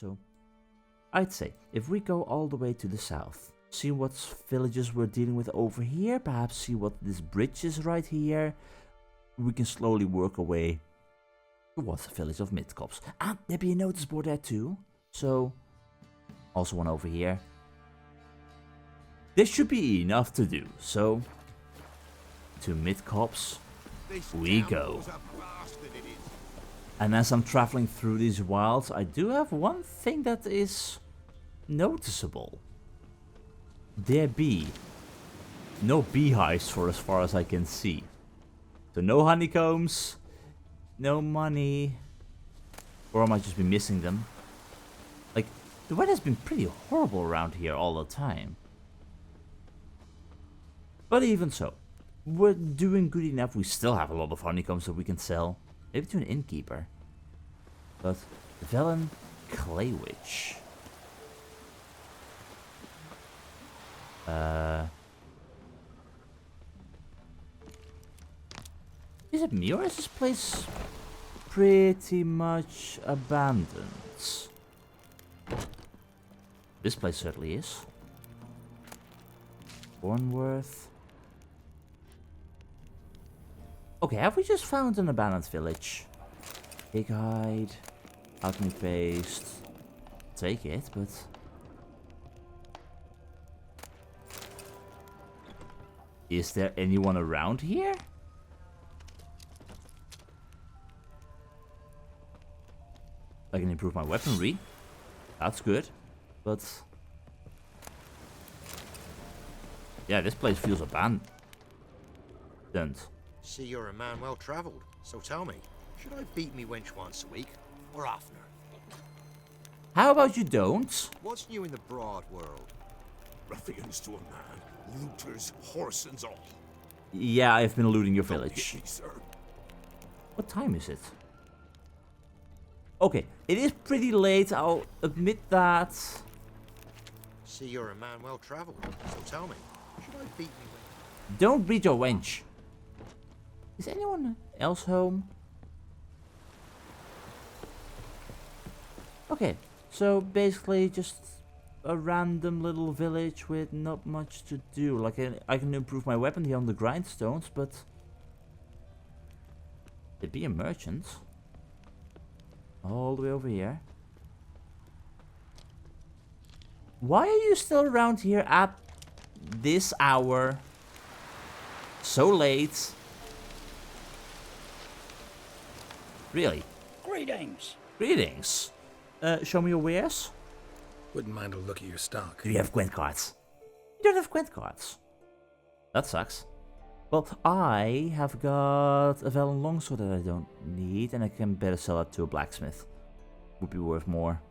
So I'd say if we go all the way to the south, see what villages we're dealing with over here, perhaps see what this bridge is right here, we can slowly work our way towards the village of Midcopse. And there'll be a notice board there too, so also one over here. This should be enough to do, so to Midcopse we go. And as I'm traveling through these wilds, I do have one thing that is noticeable. There be no beehives for as far as I can see. So no honeycombs, no money. Or I might just be missing them. Like, the weather's been pretty horrible around here all the time. But even so, we're doing good enough. We still have a lot of honeycombs that we can sell. Maybe to an innkeeper. But Velen Clay Witch. Is it me or is this place pretty much abandoned? This place certainly is. Bourneworth. Okay, have we just found an abandoned village? Pig hide, alchemy paste. Take it, but is there anyone around here? I can improve my weaponry. That's good, but yeah, this place feels abandoned. See, you're a man well travelled, so tell me, should I beat me wench once a week, or oftener? How about you don't? What's new in the broad world? Ruffians to a man, looters, horse and all. Yeah, I've been looting your Don't village. hit me, sir. What time is it? Okay, it is pretty late, I'll admit that. See, you're a man well travelled, so tell me, should I beat me wench? Don't beat your wench. Is anyone else home? Okay, so basically just a random little village with not much to do. Like I can improve my weapon here on the grindstones, but there'd be a merchant all the way over here. Why are you still around here at this hour? So late. Really? Greetings. Greetings. Show me your wares. Wouldn't mind a look at your stock. Do you have Gwent cards? You don't have Gwent cards. That sucks. Well, I have got a Velen longsword that I don't need, and I can better sell it to a blacksmith. Would be worth more.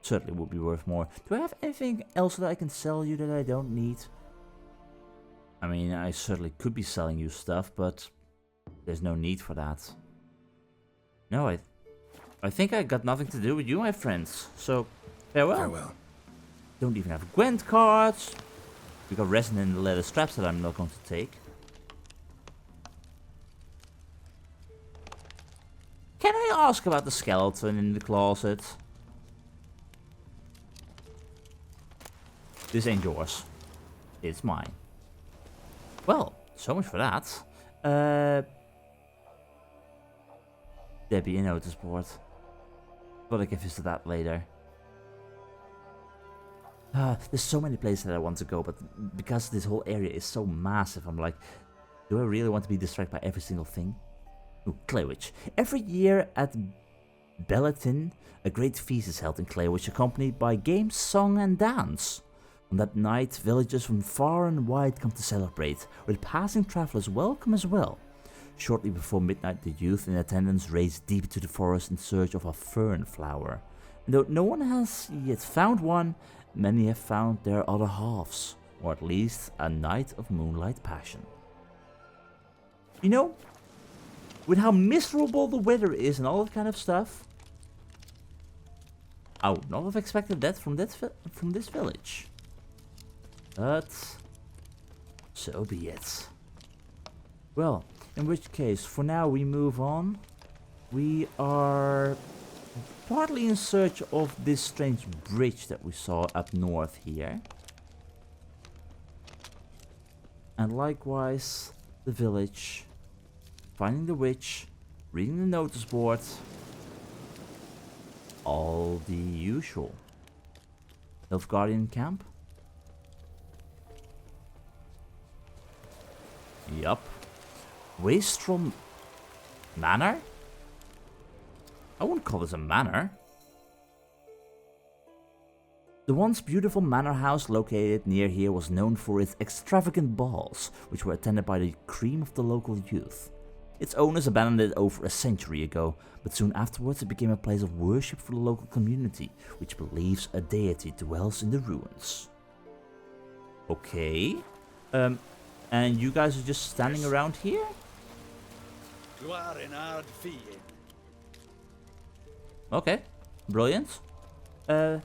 Certainly would be worth more. Do I have anything else that I can sell you that I don't need? I mean, I certainly could be selling you stuff, but there's no need for that. No, I think I got nothing to do with you, my friends. So, farewell. Farewell. Don't even have Gwent cards. We got resin in the leather straps that I'm not going to take. Can I ask about the skeleton in the closet? This ain't yours. It's mine. Well, so much for that. There'd be a notice board. But I can visit that later. There's so many places that I want to go, but because this whole area is so massive, I'm like, do I really want to be distracted by every single thing? Ooh, Claywitch. Every year at Belletin, a great feast is held in Claywitch, accompanied by games, song and dance. On that night, villagers from far and wide come to celebrate, with passing travelers welcome as well. Shortly before midnight, the youth in attendance race deep into the forest in search of a fern flower. And though no one has yet found one, many have found their other halves, or at least a night of moonlight passion. You know, with how miserable the weather is and all that kind of stuff, I would not have expected that from this village. But so be it. Well, in which case, for now we move on. We are partly in search of this strange bridge that we saw up north here. And likewise, the village, finding the witch, reading the notice board, all the usual. Nilfgaardian camp? Yup. Waystrom Manor? I wouldn't call this a manor. The once beautiful manor house located near here was known for its extravagant balls, which were attended by the cream of the local youth. Its owners abandoned it over a century ago, but soon afterwards it became a place of worship for the local community, which believes a deity dwells in the ruins. Okay. And you guys are just standing around here? Okay. Brilliant. Now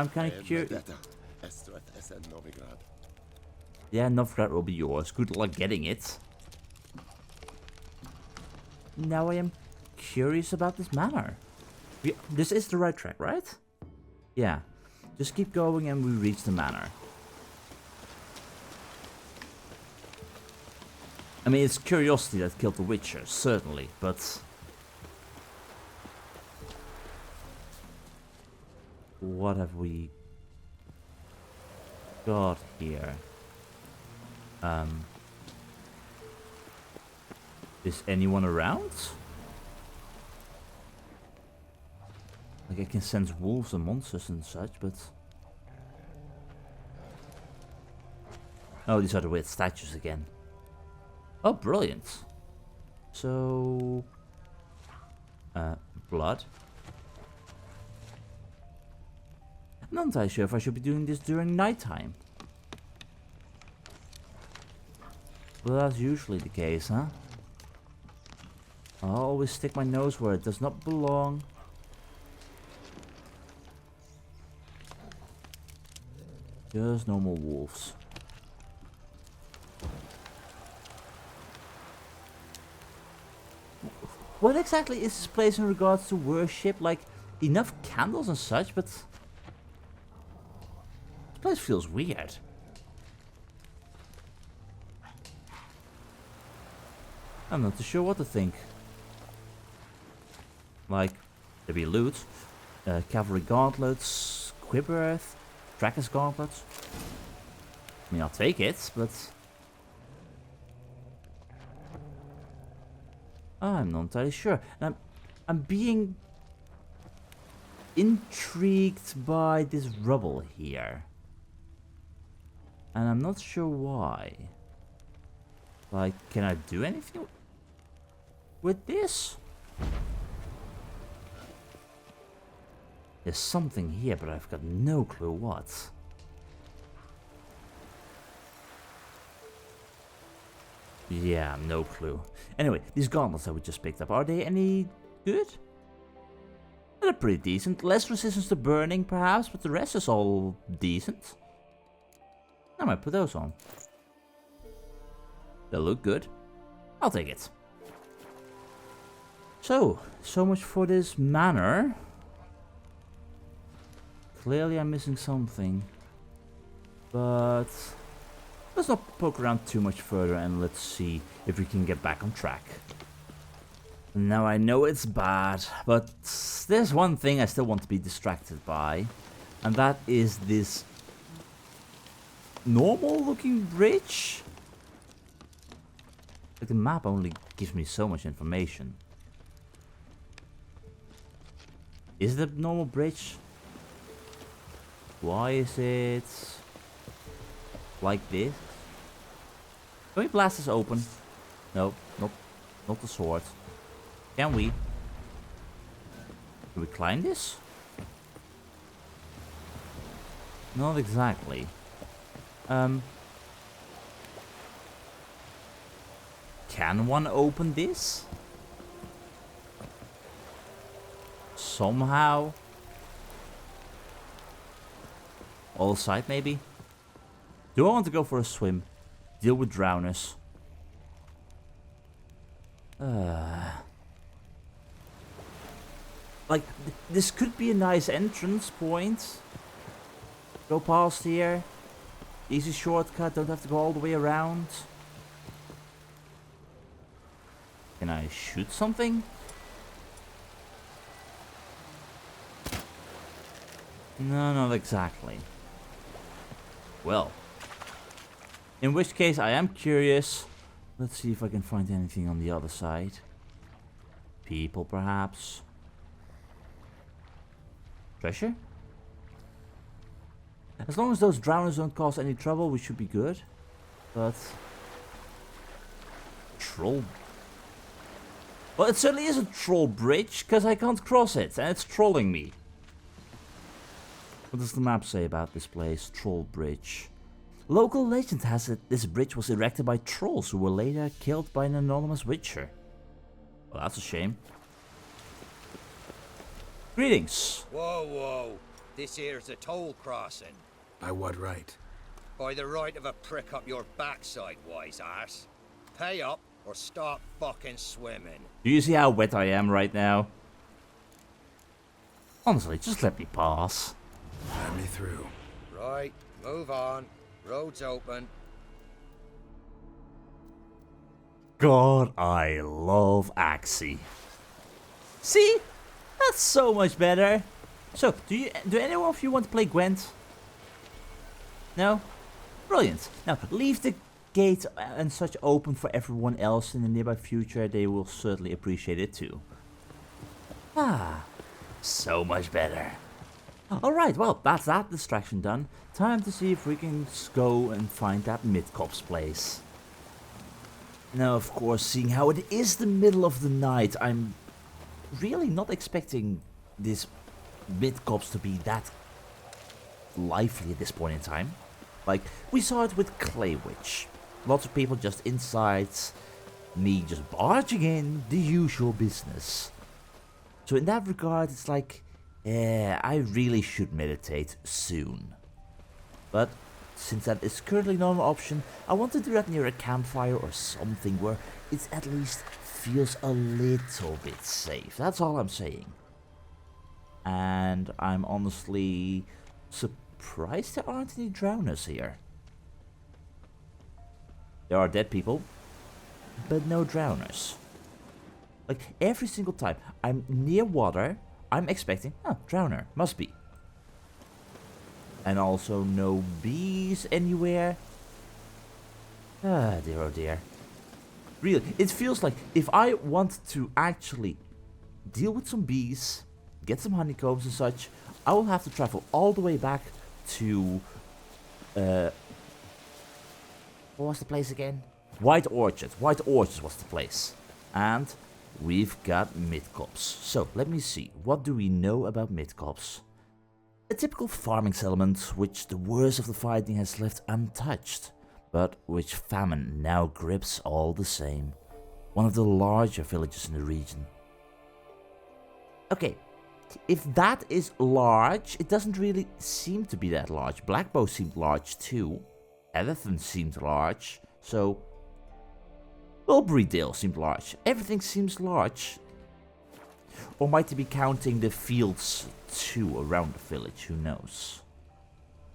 I'm kind of curious. Yeah, Novgorod will be yours. Good luck getting it. Now I am curious about this manor. This is the right track, right? Yeah. Just keep going and we reach the manor. I mean, it's curiosity that killed the Witcher, certainly, but... what have we got here? Is anyone around? Like, I can sense wolves and monsters and such, but... oh, these are the weird statues again. Oh, brilliant. So... blood. I'm not entirely sure if I should be doing this during nighttime. Well, that's usually the case, huh? I always stick my nose where it does not belong. Just normal wolves. What exactly is this place in regards to worship? Like, enough candles and such, but... this place feels weird. I'm not too sure what to think. Like, there be loot, cavalry gauntlets, quiver, tracker's gauntlets. I mean, I'll take it, but... I'm not entirely sure. I'm being intrigued by this rubble here. And I'm not sure why. Like, can I do anything with this? There's something here, but I've got no clue what. Yeah, no clue. Anyway, these gauntlets that we just picked up, are they any good? They're pretty decent. Less resistance to burning, perhaps, but the rest is all decent. I might put those on. They look good. I'll take it. So much for this manor. Clearly I'm missing something. But let's not poke around too much further and let's see if we can get back on track. Now I know it's bad, but there's one thing I still want to be distracted by. And that is this normal looking bridge. Like, the map only gives me so much information. Is it a normal bridge? Why is it like this? Can we blast this open? No, not the sword. Can we? Can we climb this? Not exactly. Can one open this? Somehow? All side maybe? Do I want to go for a swim? Deal with drowners. Like, this could be a nice entrance point. Go past here. Easy shortcut, don't have to go all the way around. Can I shoot something? No, not exactly. Well. In which case, I am curious. Let's see if I can find anything on the other side. People, perhaps. Treasure? As long as those drowners don't cause any trouble, we should be good. But... Troll... Well, it certainly is a troll bridge, because I can't cross it, and it's trolling me. What does the map say about this place? Troll bridge. Local legend has it this bridge was erected by trolls who were later killed by an anonymous witcher. Well, that's a shame. Greetings. Whoa, whoa. This here's a toll crossing. By what right? By the right of a prick up your backside, wise ass. Pay up or stop fucking swimming. Do you see how wet I am right now? Honestly, just let me pass. Let me through. Right, move on. Road's open. God, I love Axie. See? That's so much better. So, do any of you want to play Gwent? No? Brilliant. Now, leave the gate and such open for everyone else in the nearby future. They will certainly appreciate it too. Ah, so much better. Alright, well, that's that distraction done. Time to see if we can go and find that Midcopse place. Now, of course, seeing how it is the middle of the night, I'm really not expecting this Midcopse to be that lively at this point in time. Like, we saw it with Clay Witch. Lots of people just inside, me just barging in, the usual business. So in that regard, it's like, yeah, I really should meditate soon. But since that is currently not an option, I want to do that near a campfire or something where it at least feels a little bit safe. That's all I'm saying. And I'm honestly surprised there aren't any drowners here. There are dead people, but no drowners. Like, every single time I'm near water, I'm expecting, oh, drowner, must be. And also no bees anywhere. Ah, dear, oh dear. Really, it feels like if I want to actually deal with some bees, get some honeycombs and such, I will have to travel all the way back to... what was the place again? White Orchard. White Orchard was the place. And we've got Midcopse. So, let me see. What do we know about Midcopse? A typical farming settlement, which the worst of the fighting has left untouched, but which famine now grips all the same. One of the larger villages in the region. Okay, if that is large, it doesn't really seem to be that large. Blackbow seemed large too. Etherton seemed large, so... Wilburydale seemed large. Everything seems large. Or might they be counting the fields too around the village, who knows.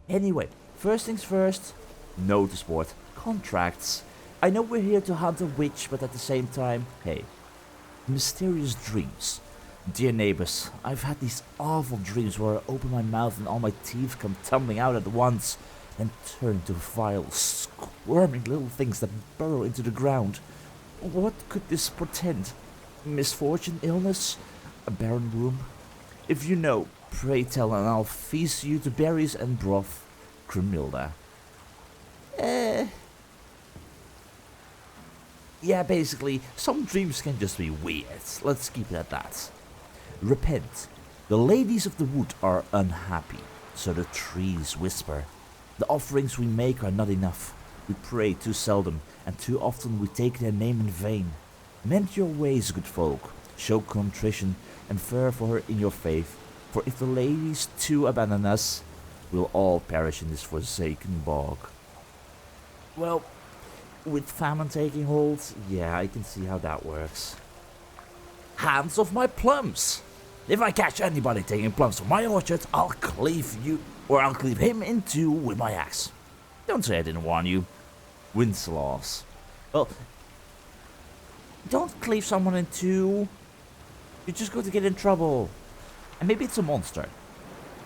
Anyway, first things first, notice board, contracts. I know we're here to hunt a witch, but at the same time, hey, mysterious dreams. Dear neighbors, I've had these awful dreams where I open my mouth and all my teeth come tumbling out at once, and turn into vile, squirming little things that burrow into the ground. What could this portend? Misfortune, illness, a barren womb? If you know, pray tell, and I'll feast you to berries and broth. Cremilda. Yeah, basically, some dreams can just be weird. Let's keep it at that. Repent. The ladies of the wood are unhappy, so the trees whisper. The offerings we make are not enough. We pray too seldom, and too often we take their name in vain. Mend your ways, good folk. Show contrition, and fervor her in your faith. For if the ladies too abandon us, we'll all perish in this forsaken bog. Well, with famine taking hold, yeah, I can see how that works. Hands off my plums! If I catch anybody taking plums from my orchard, I'll cleave him in two with my axe. Don't say I didn't warn you. Winslaws. Well, don't cleave someone in two. You're just going to get in trouble. And maybe it's a monster.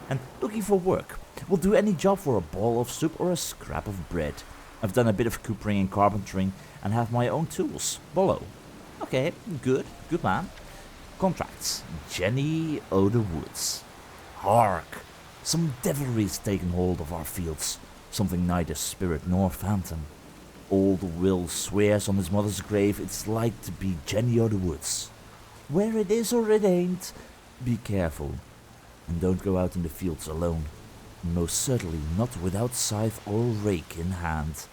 And looking for work. Will do any job for a bowl of soup or a scrap of bread. I've done a bit of coopering and carpentering and have my own tools. Below. Okay, good man. Contracts. Jenny o' the Woods. Hark! Some devilry's taken hold of our fields. Something neither spirit nor phantom. Old Will swears on his mother's grave it's like to be Jenny o' the Woods. Where it is or it ain't, be careful. And don't go out in the fields alone. Most certainly not without scythe or rake in hand.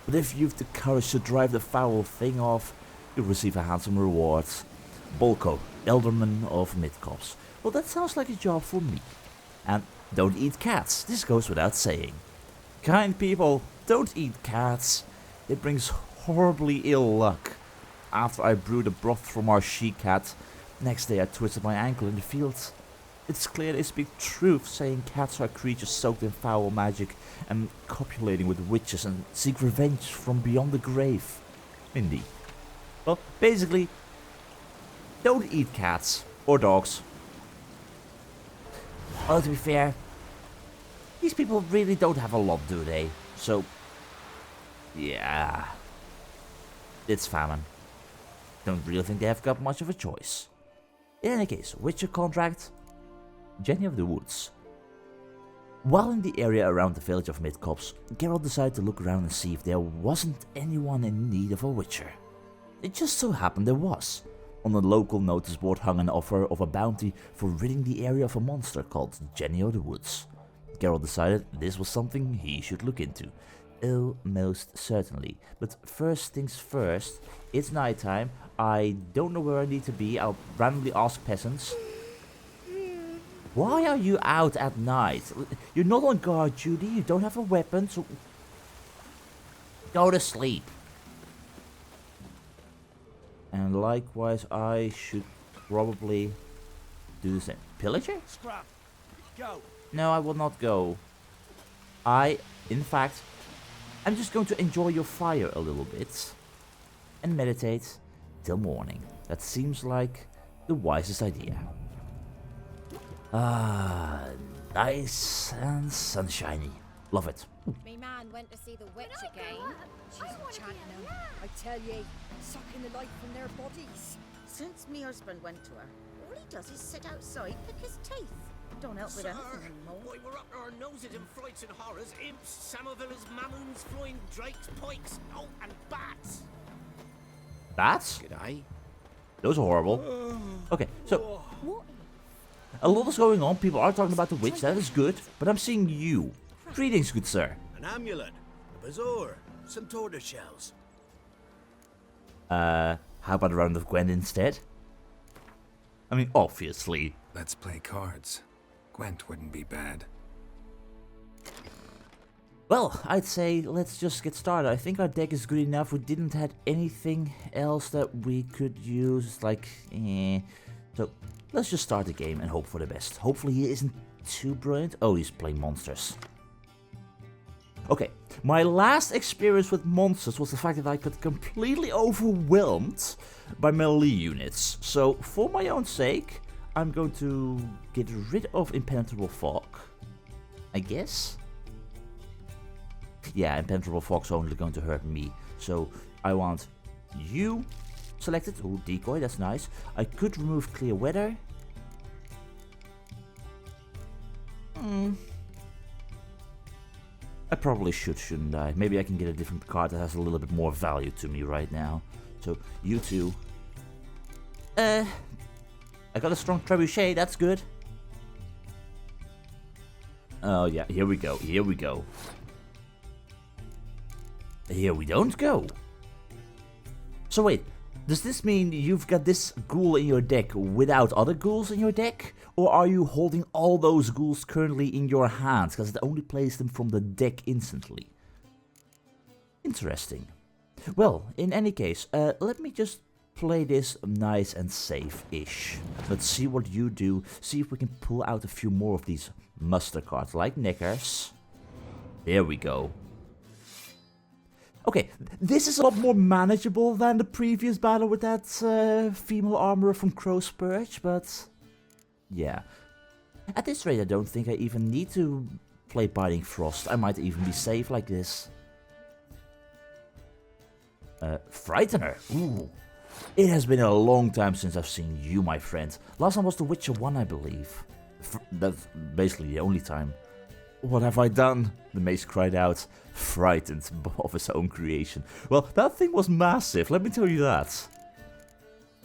But if you've the courage to drive the foul thing off, you'll receive a handsome reward. Bolko, Alderman of Midcopse. Well, that sounds like a job for me. And don't eat cats, this goes without saying. Kind people, don't eat cats. It brings horribly ill luck. After I brewed a broth from our she-cat, next day I twisted my ankle in the fields. It's clear they speak truth, saying cats are creatures soaked in foul magic and copulating with witches and seek revenge from beyond the grave. Indeed. Well, basically, don't eat cats or dogs. Well, to be fair, these people really don't have a lot, do they? So, yeah, it's famine. Don't really think they have got much of a choice. In any case, Witcher contract, Jenny of the Woods. While in the area around the village of Midcopse, Geralt decided to look around and see if there wasn't anyone in need of a Witcher. It just so happened there was. On the local notice board hung an offer of a bounty for ridding the area of a monster called Jenny of the Woods. Geralt decided this was something he should look into. Oh, most certainly. But first things first, it's nighttime. I don't know where I need to be. I'll randomly ask peasants. Why are you out at night? You're not on guard duty, you don't have a weapon, so go to sleep. And likewise, I should probably do the same. Pillager? Scrap. Go. No, I will not go. In fact, I'm just going to enjoy your fire a little bit. And meditate till morning. That seems like the wisest idea. Ah, nice and sunshiny. Love it. Me man went to see the witch again. She's enchanting them. I tell ye, sucking the life from their bodies. Since me husband went to her, all he does is sit outside, pick his teeth. Don't help with anything anymore. Why, we're up to our noses in frights and horrors, imps, Samovillas, mamoons, flying drakes, pikes, oh, and bats. Bats? G'day. Those are horrible. Okay, so a lot is going on. People are talking about the witch. That is good. But I'm seeing you. Greetings, good sir. An amulet, a bazaar, some tortoise shells. How about a round of Gwent instead? I mean, obviously. Let's play cards. Gwent wouldn't be bad. Well, I'd say let's just get started. I think our deck is good enough. We didn't have anything else that we could use. So let's just start the game and hope for the best. Hopefully he isn't too brilliant. Oh, he's playing monsters. Okay, my last experience with monsters was the fact that I got completely overwhelmed by melee units. So for my own sake, I'm going to get rid of Impenetrable Fog, I guess. Yeah, Impenetrable Fog's only going to hurt me. So I want you selected. Ooh, decoy, that's nice. I could remove Clear Weather. I probably shouldn't I? Maybe I can get a different card that has a little bit more value to me right now. So, you two. I got a strong trebuchet, that's good. Oh yeah, here we go, here we go. Here we don't go. So wait, does this mean you've got this ghoul in your deck without other ghouls in your deck? Or are you holding all those ghouls currently in your hands, because it only plays them from the deck instantly? Interesting. Well, in any case, let me just play this nice and safe-ish. Let's see what you do. See if we can pull out a few more of these muster cards, like knickers. There we go. Okay, this is a lot more manageable than the previous battle with that female armorer from Crow's Perch, but yeah. At this rate, I don't think I even need to play Biting Frost. I might even be safe like this. Frightener. Ooh. It has been a long time since I've seen you, my friend. Last time was The Witcher 1, I believe. That's basically the only time. What have I done? The mace cried out, frightened of his own creation. Well, that thing was massive, let me tell you that.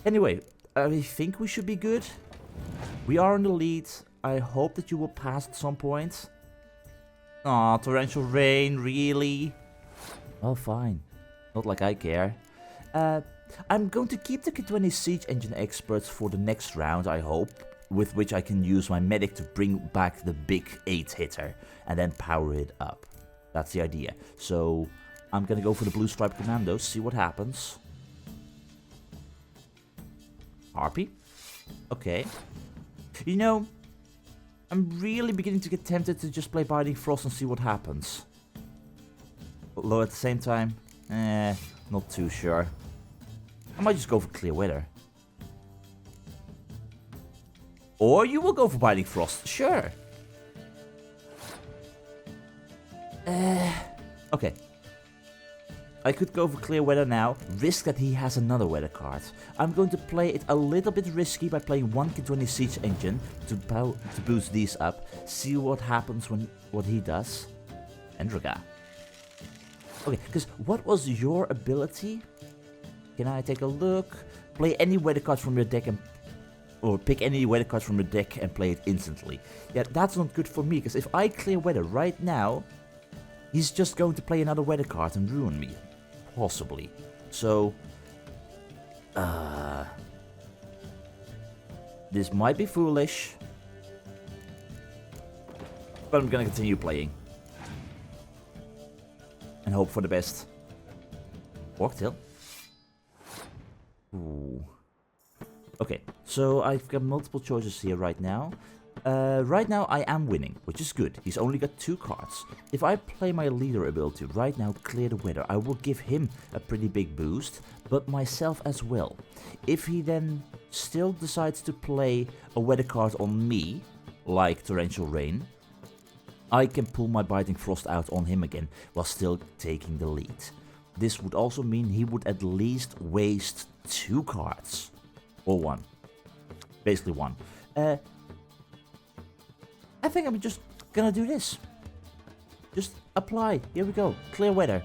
Anyway, I think we should be good. We are in the lead. I hope that you will pass at some point. Aw, torrential rain, really? Well, fine. Not like I care. I'm going to keep the K20 Siege Engine experts for the next round, I hope. With which I can use my medic to bring back the big 8-hitter and then power it up. That's the idea. So I'm gonna go for the Blue Stripe Commandos, see what happens. Harpy? Okay. You know, I'm really beginning to get tempted to just play Biting Frost and see what happens. Although at the same time, not too sure. I might just go for Clear Weather. Or you will go for Biting Frost, sure. Okay. I could go for Clear Weather now, risk that he has another weather card. I'm going to play it a little bit risky by playing one K20 Siege Engine to boost these up. See what happens when what he does. Endraga. Okay, because what was your ability? Can I take a look? Play any weather card from your deck and... Or pick any weather card from your deck and play it instantly. Yeah, that's not good for me, because if I clear weather right now, he's just going to play another weather card and ruin me. Possibly. So... this might be foolish. But I'm gonna continue playing. And hope for the best. Orktail. Ooh. Okay, so I've got multiple choices here right now. Right now I am winning, which is good. He's only got 2 cards. If I play my leader ability right now, Clear the Weather, I will give him a pretty big boost, but myself as well. If he then still decides to play a weather card on me, like Torrential Rain, I can pull my Biting Frost out on him again, while still taking the lead. This would also mean he would at least waste 2 cards. Or 1. Basically 1. I think I'm just gonna do this. Just apply. Here we go. Clear Weather.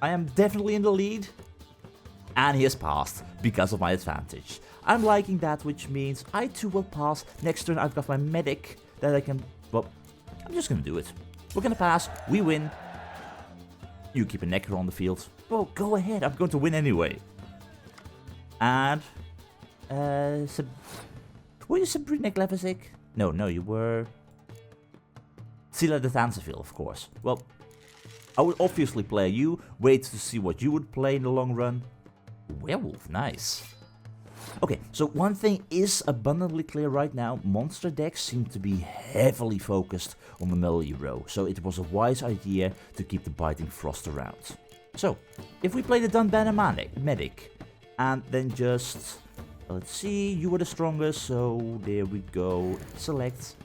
I am definitely in the lead. And he has passed because of my advantage. I'm liking that, which means I too will pass. Next turn I've got my medic that I can... Well, I'm just gonna do it. We're gonna pass. We win. You keep a necker on the field. Well, go ahead. I'm going to win anyway. And... were you Sabrina Glevazic? No, you were... Scylla de Tanzeville, of course. Well, I would obviously play you. Wait to see what you would play in the long run. Werewolf, nice. Okay, so one thing is abundantly clear right now. Monster decks seem to be heavily focused on the melee row, so it was a wise idea to keep the Biting Frost around. So, if we play the Dunbanner medic, and then just, let's see, you were the strongest, so there we go, select.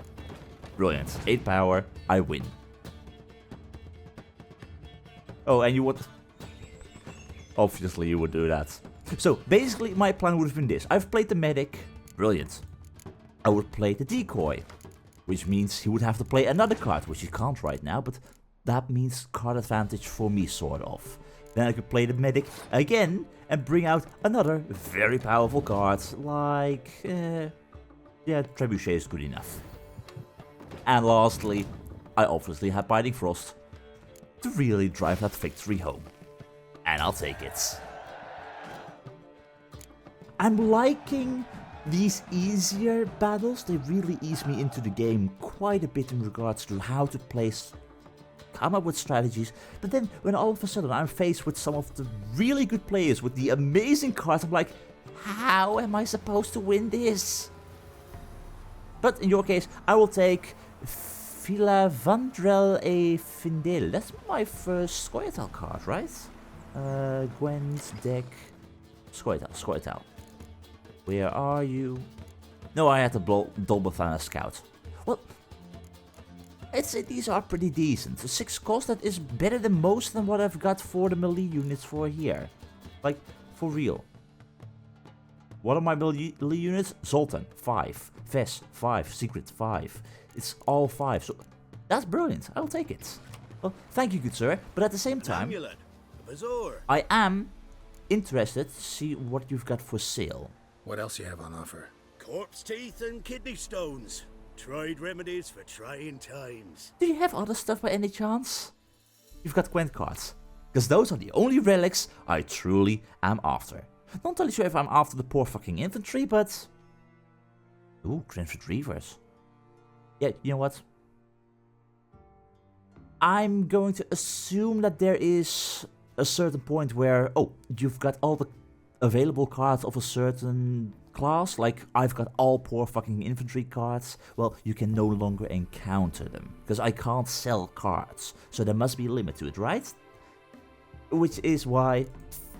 Brilliant, 8 power, I win. Oh, and you would... Obviously you would do that. So, basically my plan would have been this. I've played the medic, brilliant. I would play the decoy, which means he would have to play another card, which he can't right now, but that means card advantage for me, sort of. Then I could play the medic again and bring out another very powerful card, like... yeah, Trebuchet is good enough. And lastly, I obviously had Biting Frost to really drive that victory home. And I'll take it. I'm liking these easier battles. They really ease me into the game quite a bit in regards to how to place come up with strategies, but then when all of a sudden I'm faced with some of the really good players with the amazing cards, I'm like, how am I supposed to win this? But in your case, I will take Filavandrel e Findel. That's my first Scoia'tael card, right? Gwent deck Scoia'tael. Where are you? No, I had to Dolbothana Scout. Well, I'd say these are pretty decent. A 6 cost, that is better than most than what I've got for the melee units for here. Like, for real. What are my melee units? Zoltan, 5. Ves, 5. Secret, 5. It's all 5, so that's brilliant. I'll take it. Well, thank you, good sir. But at the same time, Amulet, a bazaar. I am interested to see what you've got for sale. What else you have on offer? Corpse teeth and kidney stones. Tried remedies for trying times. Do you have other stuff by any chance? You've got Gwent cards. Because those are the only relics I truly am after. Not entirely sure if I'm after the poor fucking infantry, but... Ooh, Gwent Retrievers. Yeah, you know what? I'm going to assume that there is a certain point where... Oh, you've got all the available cards of a certain class. Like, I've got all poor fucking infantry cards. Well, you can no longer encounter them. Because I can't sell cards. So there must be a limit to it, right? Which is why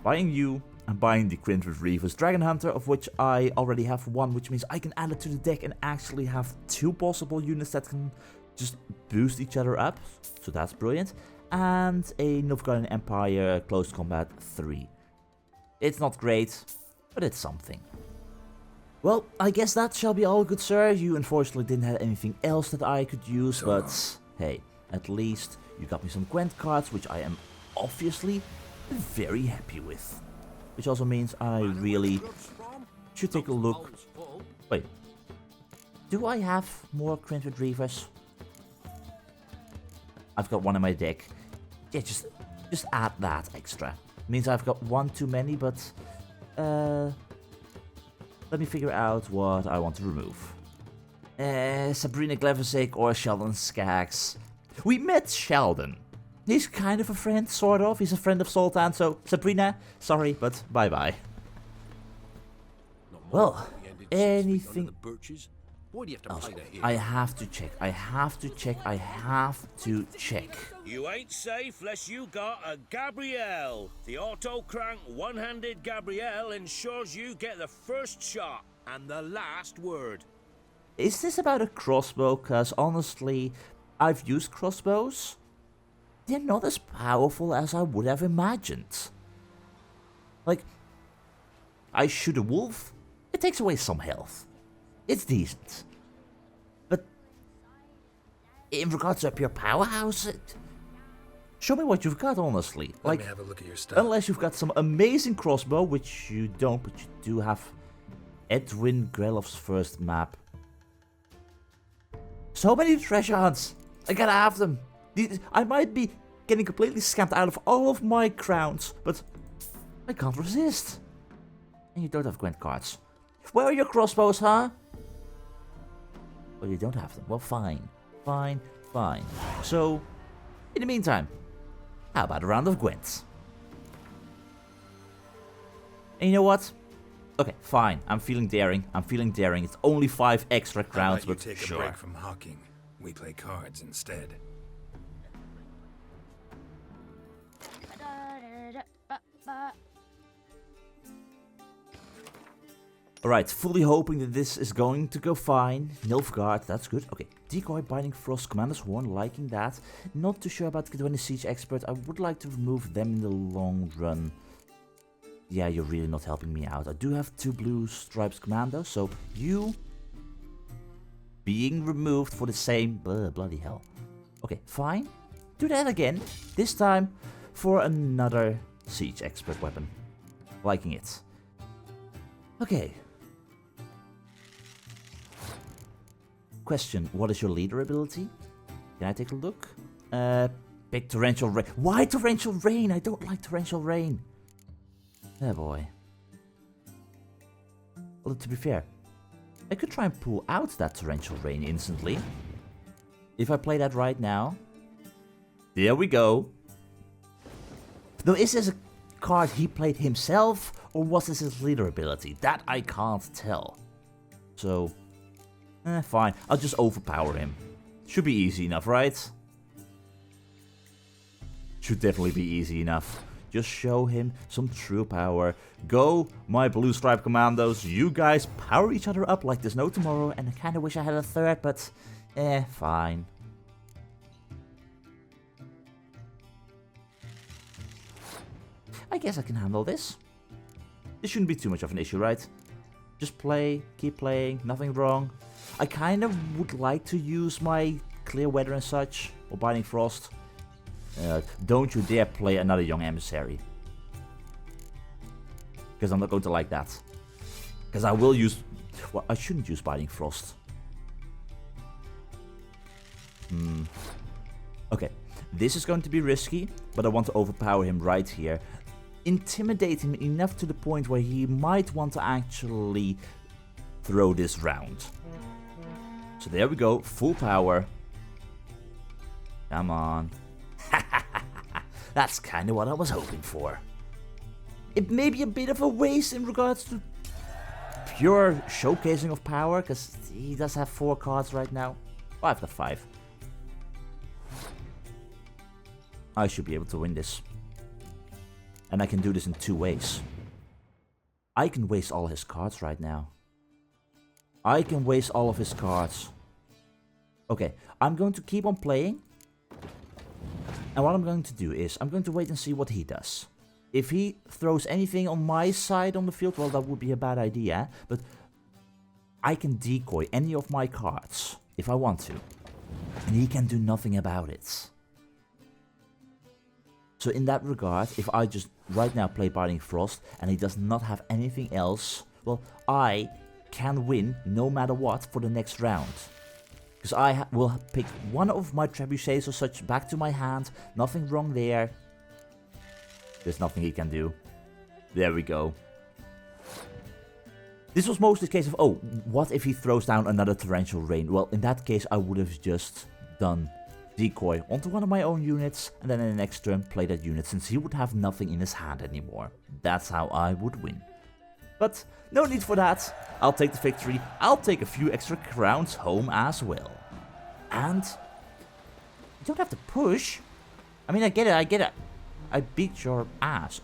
buying you and buying the Gwent Retrievers Dragon Hunter, of which I already have one, which means I can add it to the deck and actually have 2 possible units that can just boost each other up. So that's brilliant. And a Nilfgaardian Empire Close Combat 3. It's not great, but it's something. Well, I guess that shall be all, good sir. You unfortunately didn't have anything else that I could use, but hey, at least you got me some Gwent cards, which I am obviously very happy with. Which also means I really should take a look. Wait, do I have more Gwent Retrievers? I've got one in my deck. Yeah, just add that extra. Means I've got one too many, but let me figure out what I want to remove. Sabrina Gleversick or Sheldon Skaggs. We met Sheldon. He's kind of a friend, sort of. He's a friend of Sultan, so Sabrina, sorry, but bye-bye. Well, anything Why do you have to play that here? I have to check. I have to check. You ain't safe less you got a Gabrielle. The auto-crank one-handed Gabrielle ensures you get the first shot and the last word. Is this about a crossbow? Because honestly, I've used crossbows. They're not as powerful as I would have imagined. Like, I shoot a wolf, it takes away some health. It's decent. But in regards to a pure powerhouse, show me what you've got, honestly. Let like, me have a look at your stuff. Unless you've got some amazing crossbow, which you don't, but you do have Edwin Grelov's first map. So many treasure hunts. I gotta have them. I might be getting completely scammed out of all of my crowns, but I can't resist. And you don't have Gwent cards. Where are your crossbows, huh? Well, you don't have them. Well, fine. Fine. So, in the meantime, how about a round of Gwent? And you know what? Okay, fine. I'm feeling daring. It's only 5 extra crowns, but take sure. a break from hawking. We play cards instead. Alright, fully hoping that this is going to go fine. Nilfgaard, that's good. Okay, Decoy, Binding Frost, Commander's Horn, liking that. Not too sure about Kedwani Siege Expert. I would like to remove them in the long run. Yeah, you're really not helping me out. I do have 2 Blue Stripes Commandos, so you being removed for the same... bloody hell. Okay, fine. Do that again. This time for another Siege Expert weapon. Liking it. Okay. Question, what is your leader ability? Can I take a look? Pick Torrential Rain. Why Torrential Rain? I don't like Torrential Rain. Oh boy. Well, to be fair, I could try and pull out that Torrential Rain instantly. If I play that right now. There we go. Now, is this a card he played himself, or was this his leader ability? That I can't tell. So, fine. I'll just overpower him. Should be easy enough, right? Should definitely be easy enough. Just show him some true power. Go, my blue stripe commandos. You guys power each other up like there's no tomorrow. And I kind of wish I had a third, but fine. I guess I can handle this. This shouldn't be too much of an issue, right? Just play, keep playing, nothing wrong. I kind of would like to use my clear weather and such, or binding frost. Don't you dare play another young emissary. Because I'm not going to like that. Because I will use... Well, I shouldn't use binding frost. Okay, this is going to be risky, but I want to overpower him right here. Intimidate him enough to the point where he might want to actually throw this round. So there we go, full power. Come on. That's kind of what I was hoping for. It may be a bit of a waste in regards to pure showcasing of power, because he does have 4 cards right now. 5 to 5. I should be able to win this. And I can do this in 2 ways. I can waste all his cards right now. I can waste all of his cards. Okay, I'm going to keep on playing. And what I'm going to do is, I'm going to wait and see what he does. If he throws anything on my side on the field, well, that would be a bad idea. But I can decoy any of my cards, if I want to. And he can do nothing about it. So in that regard, if I just right now play Binding Frost, and he does not have anything else, well, I can win no matter what for the next round. Because I will pick one of my trebuchets or such back to my hand. Nothing wrong there. There's nothing he can do. There we go. This was mostly a case of, oh, what if he throws down another torrential rain? Well, in that case, I would have just done decoy onto one of my own units, and then in the next turn play that unit, since he would have nothing in his hand anymore. That's how I would win. But no need for that. I'll take the victory. I'll take a few extra crowns home as well. And you don't have to push. I mean, I get it. I beat your ass.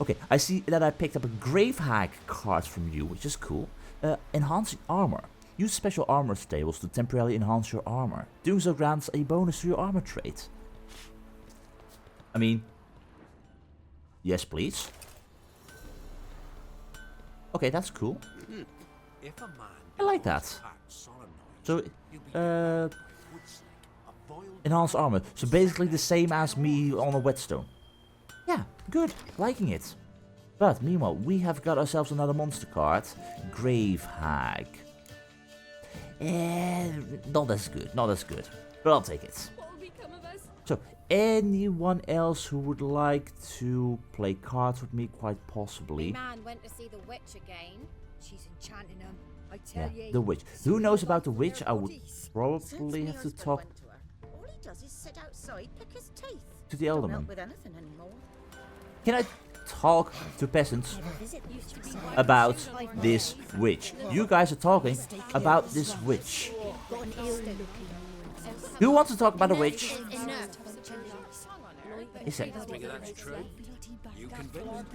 Okay, I see that I picked up a Grave Hag card from you, which is cool. Enhancing armor. Use special armor stables to temporarily enhance your armor. Doing so grants a bonus to your armor trait. I mean, yes please. Okay, that's cool. I like that. So, enhanced armor. So basically the same as me on a whetstone. Yeah, good. Liking it. But meanwhile, we have got ourselves another monster card. Grave Hag. Not as good, but I'll take it. So, anyone else who would like to play cards with me, quite possibly. Man went to see the witch again. She's enchanting him, I tell you. The witch. Who knows about the witch? I would probably have to talk All he does is sit outside, pick his teeth. to the Don't Elderman. help with anything anymore. Can I talk to peasants about this witch? You guys are talking about this witch. Who wants to talk about a witch? Is it?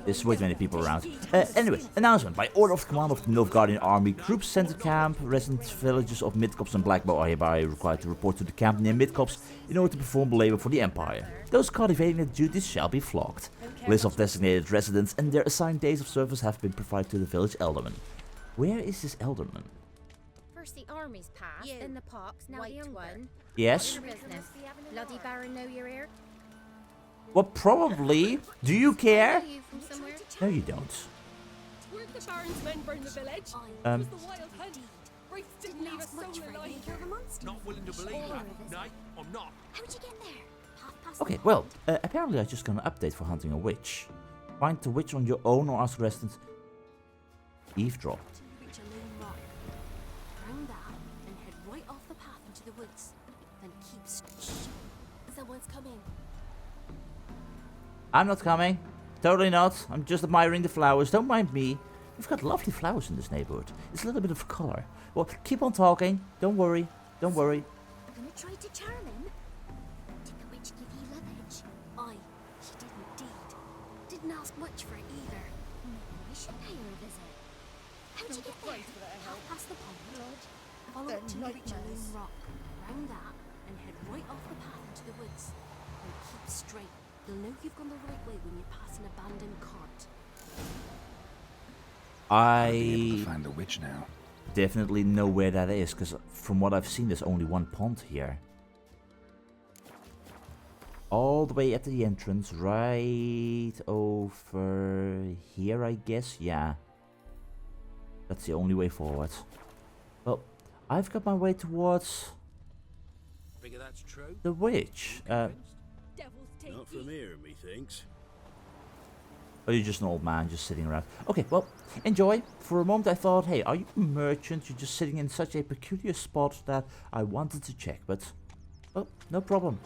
There's way too many people around. Anyway, announcement. By order of command of the Nilfgaardian army, groups sent to camp, resident villages of Midcopse and Blackbow are hereby required to report to the camp near Midcopse in order to perform labor for the Empire. Those caught evading their duties shall be flogged. Lists of designated residents and their assigned days of service have been provided to the village Elderman. Where is this Elderman? First the army's passed, then the pox, now the young one. Yes? What's your business? Bloody Baron know you're here? Well, probably. Do you care? Are you from somewhere? No, you don't. Weren't the Baron's men burn the village? It was the wild hunt. Wraiths didn't leave a soul alive. Not willing to believe that. No, I'm not. How'd you get there? Okay, well, apparently I just got an update for hunting a witch. Find the witch on your own or ask residents. Eavesdrop. Reach a lone rock. Round that and head right off the path into the woods. Then keep Someone's coming. I'm not coming. Totally not. I'm just admiring the flowers. Don't mind me. We've got lovely flowers in this neighborhood. It's a little bit of color. Well, keep on talking. Don't worry. Don't worry. I'm gonna try to charm him. Did the witch give you luggage? Aye, she did indeed. Didn't ask much for it either. Maybe we should pay her a visit. How'd you get there? Half past the pond. Follow The it till you reach a nightmares. lone rock. Round that and head right off the path into the woods. And keep straight. You'll know you've gone the right way when you pass an abandoned cart. I'll be able to I find the witch now. definitely know where that is, because from what I've seen, there's only one pond here. All the way at the entrance, right over here, I guess. Yeah. That's the only way forward. Well, I've got my way towards Figure that's true? the witch. Devil's take Not from here, methinks. Or you're just an old man just sitting around. Okay, well, enjoy. For a moment I thought, hey, are you a merchant? You're just sitting in such a peculiar spot that I wanted to check, but, well, no problem.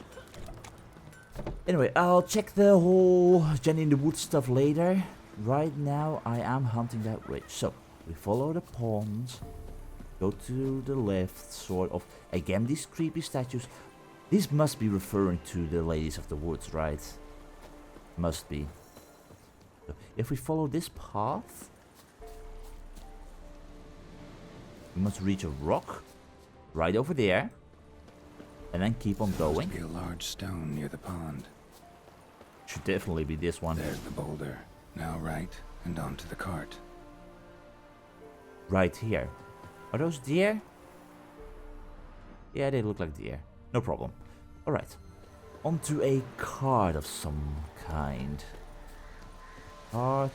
Anyway, I'll check the whole Jenny in the Woods stuff later. Right now, I am hunting that witch. So, we follow the pond, go to the left, sort of. Again, these creepy statues. These must be referring to the ladies of the woods, right? Must be. So if we follow this path, we must reach a rock right over there, and then keep on going. Must be a large stone near the pond. Should definitely be this one. There's the boulder. Now right, and onto the cart. Right here. Are those deer? Yeah, they look like deer. No problem. Alright. Onto a cart of some kind. Cart.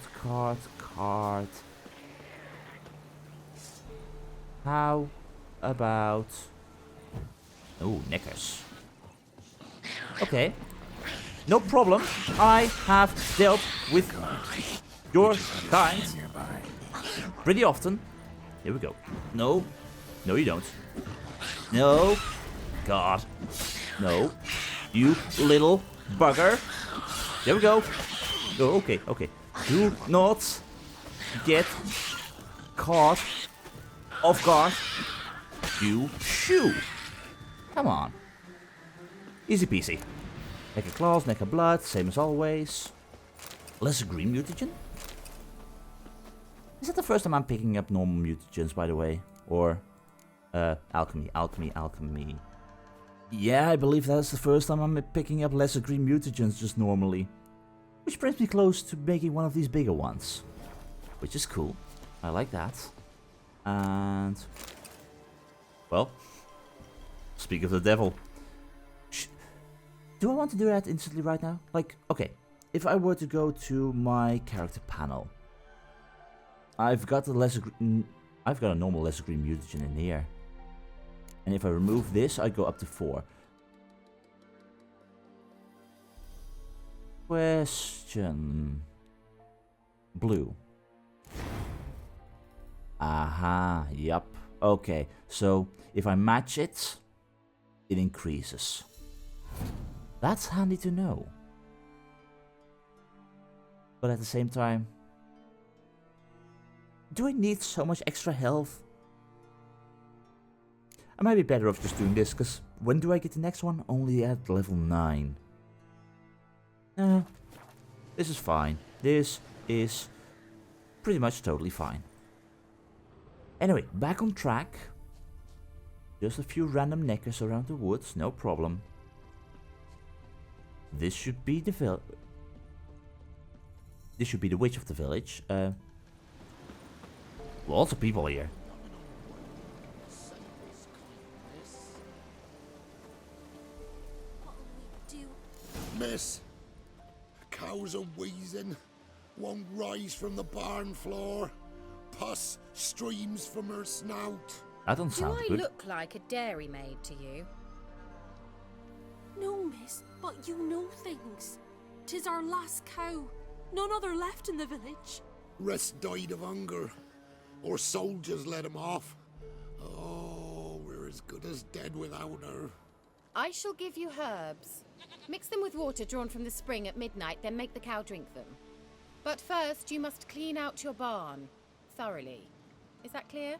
How about... Oh, knickers. Okay. No problem. I have dealt with your kind Nearby. pretty often. Here we go. No. No, you don't. No. God. No. You little bugger. There we go. Oh, okay, okay. Do not get caught off guard. You shoo. Come on. Easy peasy. Neck of claws, neck of blood, same as always. Lesser green mutagen? Is that the first time I'm picking up normal mutagens, by the way? Or, alchemy. Yeah, I believe that's the first time I'm picking up lesser green mutagens just normally. Which brings me close to making one of these bigger ones. Which is cool. I like that. And... well... speak of the devil. Do I want to do that instantly right now? Like, okay. If I were to go to my character panel... I've got a normal lesser green mutagen in here. And if I remove this, I go up to 4. Question. Blue. Aha, yup. Okay, so if I match it, it increases. That's handy to know. But at the same time, do I need so much extra health? I might be better off just doing this, because when do I get the next one? Only at level 9. This is fine. This is pretty much totally fine. Anyway, back on track. Just a few random knickers around the woods, no problem. This should be the This should be the witch of the village. Lots of people here. What'll we do? Miss, cows are wheezing, won't rise from the barn floor, pus streams from her snout. That doesn't Do sound I good. look like a dairymaid to you? No, miss, but you know things. 'Tis our last cow. None other left in the village. Rest died of hunger, or soldiers let him off. Oh, we're as good as dead without her. I shall give you herbs. Mix them with water drawn from the spring at midnight, then make the cow drink them. But first, you must clean out your barn thoroughly. Is that clear?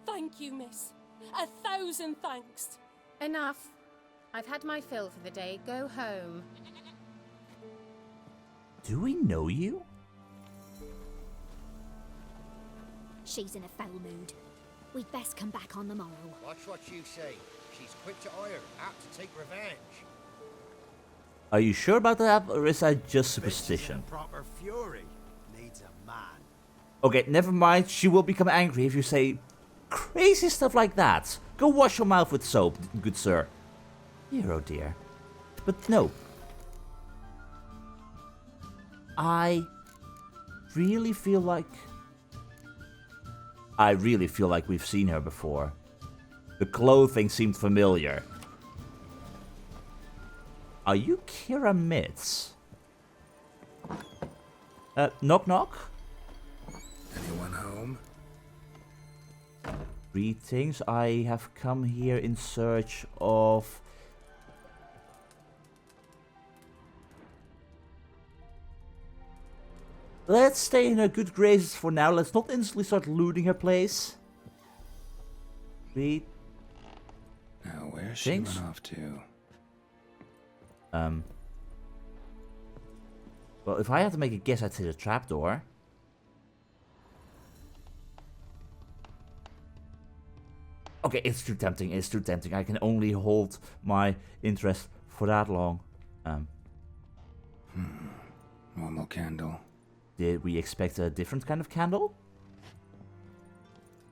Thank you, miss. 1,000 thanks. Enough. I've had my fill for the day. Go home. Do we know you? She's in a foul mood. We'd best come back on the morrow. Watch what you say. She's quick to ire, apt to take revenge. Are you sure about that, or is that just Bitch superstition? is in proper fury. Needs a man. Okay, never mind. She will become angry if you say crazy stuff like that. Go wash your mouth with soap, good sir. Dear, oh dear. But no. I really feel like we've seen her before. The clothing seemed familiar. Are you Keira Metz? Knock knock? Anyone home? Greetings, I have come here in search of... Let's stay in her good graces for now. Let's not instantly start looting her place. Greetings. Now, where's she run off to? Well, if I had to make a guess, I'd say the trapdoor. Okay, it's too tempting. It's too tempting. I can only hold my interest for that long. Normal candle. Did we expect a different kind of candle?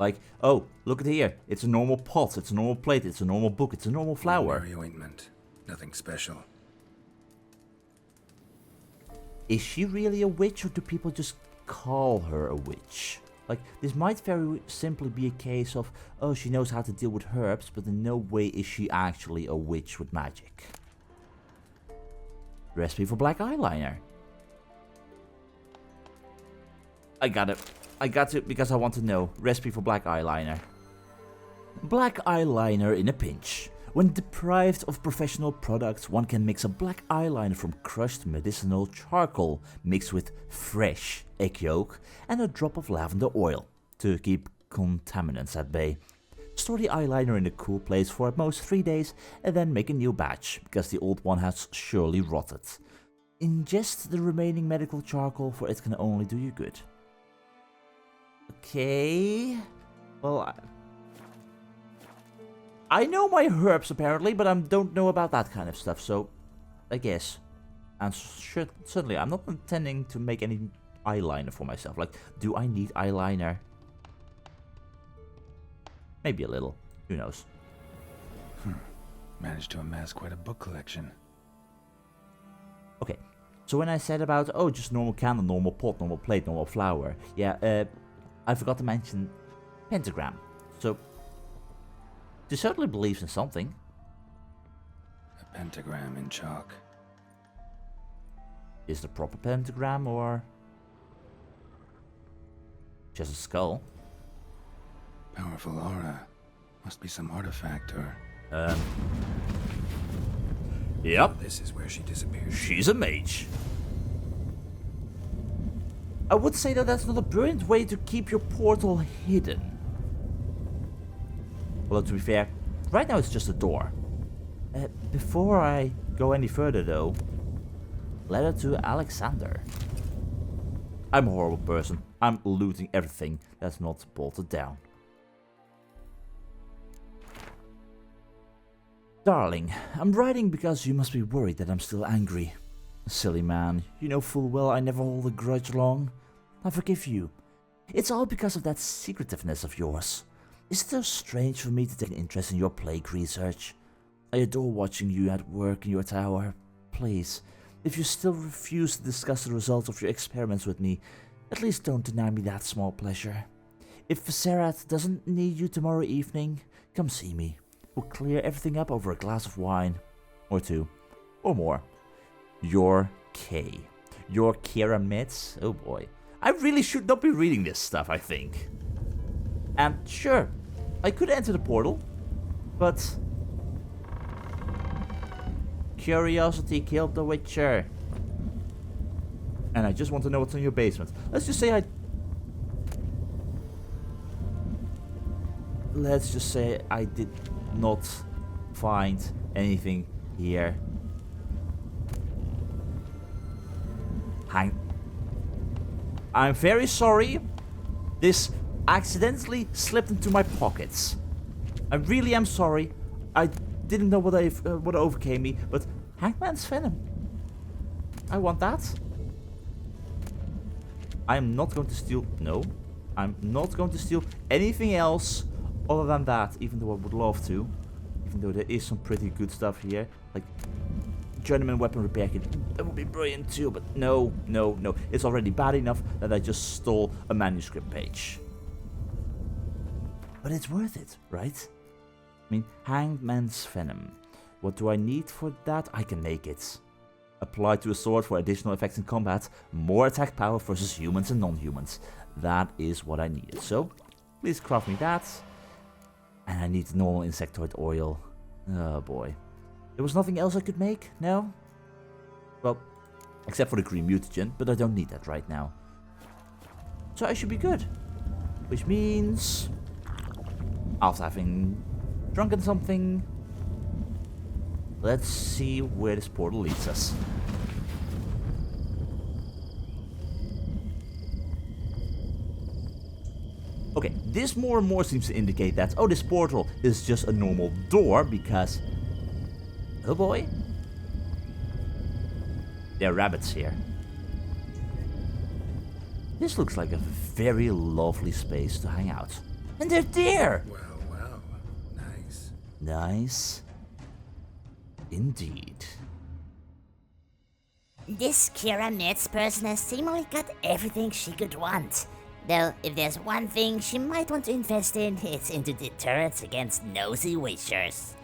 Like, oh, look at here. It's a normal pot. It's a normal plate. It's a normal book. It's a normal flower. Ordinary ointment. Nothing special. Is she really a witch, or do people just call her a witch? Like, this might very simply be a case of, oh, she knows how to deal with herbs, but in no way is she actually a witch with magic. Recipe for black eyeliner. I got it. I got it because I want to know. Recipe for black eyeliner. Black eyeliner in a pinch. When deprived of professional products, one can mix a black eyeliner from crushed medicinal charcoal mixed with fresh egg yolk and a drop of lavender oil to keep contaminants at bay. Store the eyeliner in a cool place for at most 3 days and then make a new batch, because the old one has surely rotted. Ingest the remaining medical charcoal, for it can only do you good. Okay, well, I know my herbs apparently, but I don't know about that kind of stuff, so I guess. And certainly I'm not intending to make any eyeliner for myself. Like, do I need eyeliner? Maybe a little, who knows. Managed to amass quite a book collection. Okay, so when I said about, oh, just normal candle, normal pot, normal plate, normal flower, yeah, I forgot to mention pentagram. So she certainly believes in something. A pentagram in chalk. Is it a proper pentagram, or just a skull? Powerful aura. Must be some artifact or... Yep. This is where she disappeared. She's a mage. I would say that that's not a brilliant way to keep your portal hidden. Although, to be fair, right now it's just a door. Before I go any further though, letter to Alexander. I'm a horrible person. I'm looting everything that's not bolted down. Darling, I'm writing because you must be worried that I'm still angry. Silly man, you know full well I never hold a grudge long. I forgive you. It's all because of that secretiveness of yours. Is it so strange for me to take an interest in your plague research? I adore watching you at work in your tower. Please, if you still refuse to discuss the results of your experiments with me, at least don't deny me that small pleasure. If Viserat doesn't need you tomorrow evening, come see me. We'll clear everything up over a glass of wine. Or two. Or more. Your K. Your Keira Metz? Oh boy. I really should not be reading this stuff, I think. And sure, I could enter the portal, but... Curiosity killed the Witcher. And I just want to know what's in your basement. Let's just say I did not find anything here. I'm very sorry. This accidentally slipped into my pockets. I really am sorry. I didn't know what overcame me, but Hangman's Venom. I want that. I'm not going to steal... No. I'm not going to steal anything else other than that, even though I would love to. Even though there is some pretty good stuff here. Like, journeyman weapon repair kit. That would be brilliant too, but no. It's already bad enough that I just stole a manuscript page. But it's worth it, right? I mean, Hangman's Venom. What do I need for that? I can make it. Apply to a sword for additional effects in combat. More attack power versus humans and non-humans. That is what I needed. So, please craft me that. And I need normal insectoid oil. Oh boy. There was nothing else I could make? No? Well, except for the green mutagen, but I don't need that right now. So I should be good. Which means... after having drunken something... let's see where this portal leads us. Okay, this more and more seems to indicate that, oh, this portal is just a normal door, because... oh boy. There are rabbits here. This looks like a very lovely space to hang out. And they're there! Well, nice. Nice. Indeed. This Keira Metz person has seemingly got everything she could want. Though, if there's one thing she might want to invest in, it's into deterrence against nosy witchers.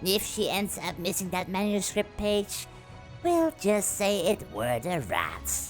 If she ends up missing that manuscript page, we'll just say it were the rats.